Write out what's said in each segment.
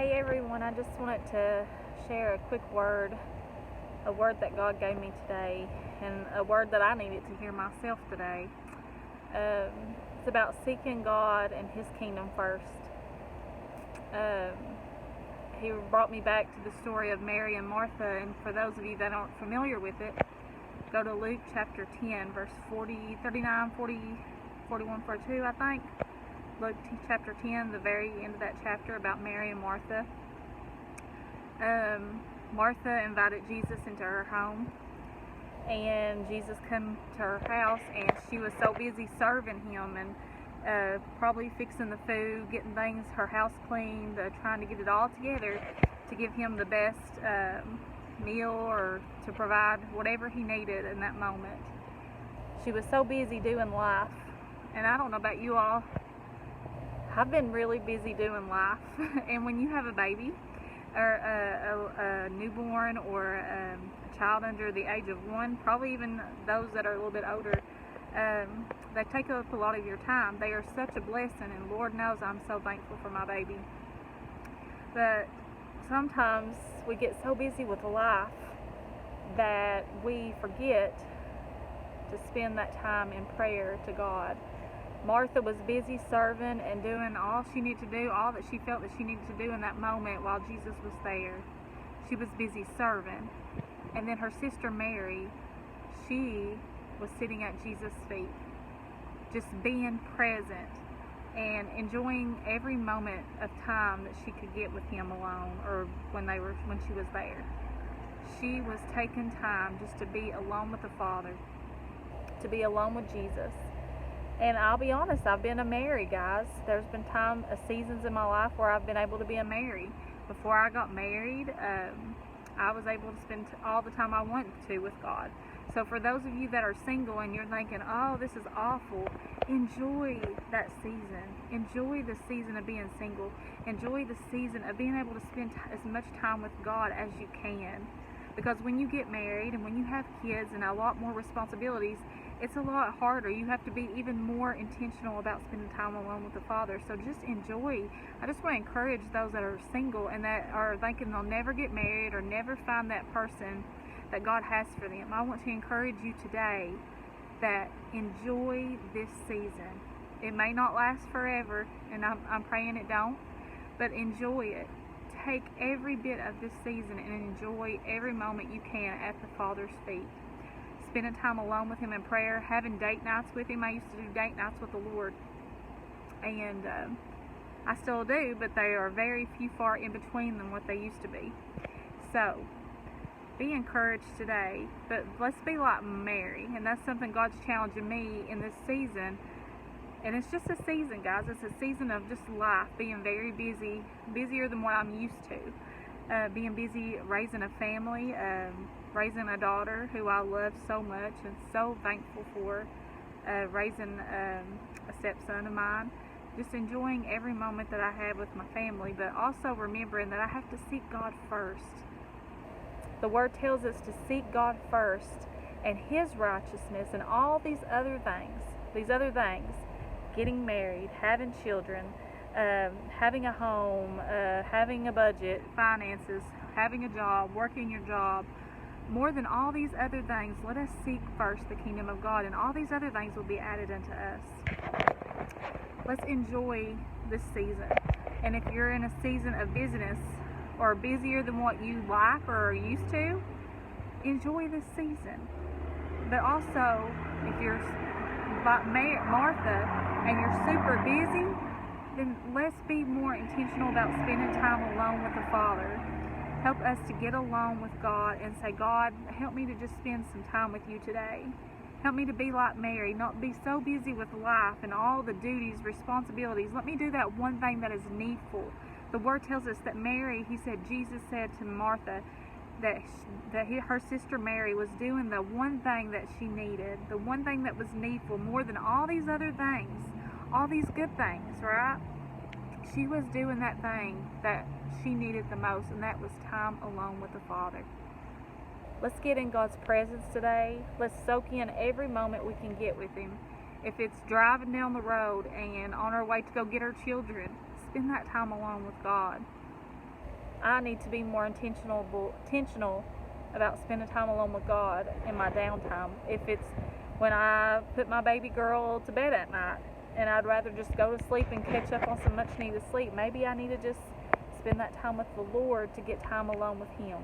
Hey everyone, I just wanted to share a quick word, a word that God gave me today, and a word that I needed to hear myself today. It's about seeking God and His kingdom first. He brought me back to the story of Mary and Martha, and for those of you that aren't familiar with it, go to Luke chapter 10, verse 40, 39, 40, 41, 42, I think. Luke chapter 10, the very end of that chapter, about Mary and Martha. Martha invited Jesus into her home, and Jesus came to her house, and she was so busy serving him and probably fixing the food, getting things, her house cleaned, trying to get it all together to give him the best meal or to provide whatever he needed in that moment. She was so busy doing life, and I don't know about you all, I've been really busy doing life. And when you have a baby or a newborn or a child under the age of 1, probably even those that are a little bit older, they take up a lot of your time. They are such a blessing, and Lord knows I'm so thankful for my baby. But sometimes we get so busy with life that we forget to spend that time in prayer to God. Martha was busy serving and doing all she needed to do, all that she felt that she needed to do in that moment while Jesus was there. She was busy serving. And then her sister Mary, she was sitting at Jesus' feet, just being present and enjoying every moment of time that she could get with him alone, or when she was there. She was taking time just to be alone with the Father, to be alone with Jesus. And I'll be honest, I've been a Mary, guys. There's been seasons in my life where I've been able to be a Mary. Before I got married, I was able to spend all the time I wanted to with God. So for those of you that are single and you're thinking, oh, this is awful, enjoy that season. Enjoy the season of being single. Enjoy the season of being able to spend as much time with God as you can. Because when you get married and when you have kids and a lot more responsibilities, it's a lot harder. You have to be even more intentional about spending time alone with the Father. So just enjoy. I just want to encourage those that are single and that are thinking they'll never get married or never find that person that God has for them. I want to encourage you today that enjoy this season. It may not last forever, and I'm praying it don't, but enjoy it. Take every bit of this season and enjoy every moment you can at the Father's feet. Spending time alone with Him in prayer, having date nights with Him. I used to do date nights with the Lord, and I still do, but they are very far in between than what they used to be. So, be encouraged today, but let's be like Mary, and that's something God's challenging me in this season. And it's just a season, guys. It's a season of just life, being very busy, busier than what I'm used to. Being busy raising a family, raising a daughter who I love so much and so thankful for, raising a stepson of mine, just enjoying every moment that I have with my family, but also remembering that I have to seek God first. The Word tells us to seek God first and His righteousness and all these other things, getting married, having children, having a home, having a budget, finances, having a job, working your job. More than all these other things, let us seek first the kingdom of God, and all these other things will be added unto us. Let's enjoy this season. And if you're in a season of busyness or busier than what you like or are used to, enjoy this season. But also, if you're like Martha and you're super busy, then let's be more intentional about spending time alone with the Father. Help us to get alone with God and say, God, help me to just spend some time with you today. Help me to be like Mary, not be so busy with life and all the duties, responsibilities. Let me do that one thing that is needful. The Word tells us that Jesus said to Martha that her sister Mary was doing the one thing that she needed, the one thing that was needful more than all these other things, all these good things, right? She was doing that thing that she needed the most, and that was time alone with the Father. Let's get in God's presence today. Let's soak in every moment we can get with Him. If it's driving down the road and on our way to go get our children, spend that time alone with God. I need to be more intentional about spending time alone with God in my downtime. If it's when I put my baby girl to bed at night and I'd rather just go to sleep and catch up on some much needed sleep, maybe I need to just spend that time with the Lord to get time alone with Him.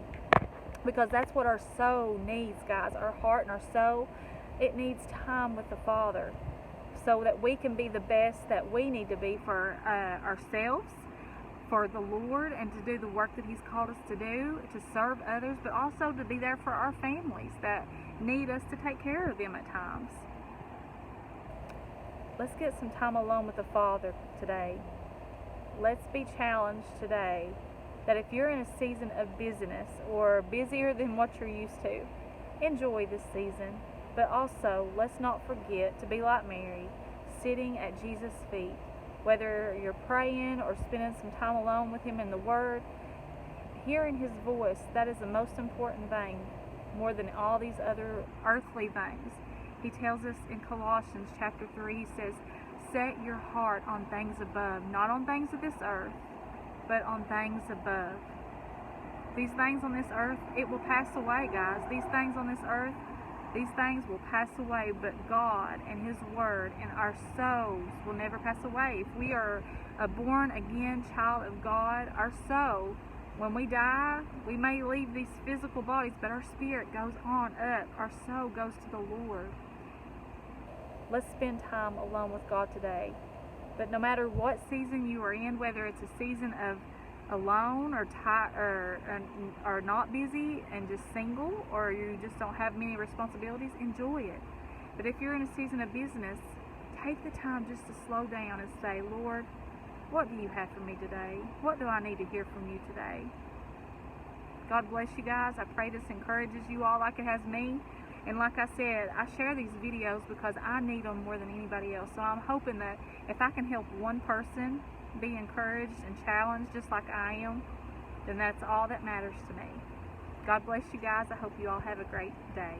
Because that's what our soul needs, guys. Our heart and our soul, it needs time with the Father so that we can be the best that we need to be for ourselves, for the Lord, and to do the work that He's called us to do, to serve others, but also to be there for our families that need us to take care of them at times. Let's get some time alone with the Father today. Let's be challenged today that if you're in a season of busyness or busier than what you're used to, enjoy this season. But also, let's not forget to be like Mary, sitting at Jesus' feet. Whether you're praying or spending some time alone with Him in the Word, hearing His voice, that is the most important thing, more than all these other earthly things. He tells us in Colossians chapter 3, he says, set your heart on things above, not on things of this earth, but on things above. These things on this earth, it will pass away, guys. These things on this earth, these things will pass away, but God and His Word and our souls will never pass away. If we are a born-again child of God, our soul, when we die, we may leave these physical bodies, but our spirit goes on up. Our soul goes to the Lord. Let's spend time alone with God today. But no matter what season you are in, whether it's a season of alone or not busy and just single, or you just don't have many responsibilities, enjoy it. But if you're in a season of business, take the time just to slow down and say, Lord, what do you have for me today? What do I need to hear from you today? God bless you guys. I pray this encourages you all like it has me. And like I said, I share these videos because I need them more than anybody else. So I'm hoping that if I can help one person be encouraged and challenged just like I am, then that's all that matters to me. God bless you guys. I hope you all have a great day.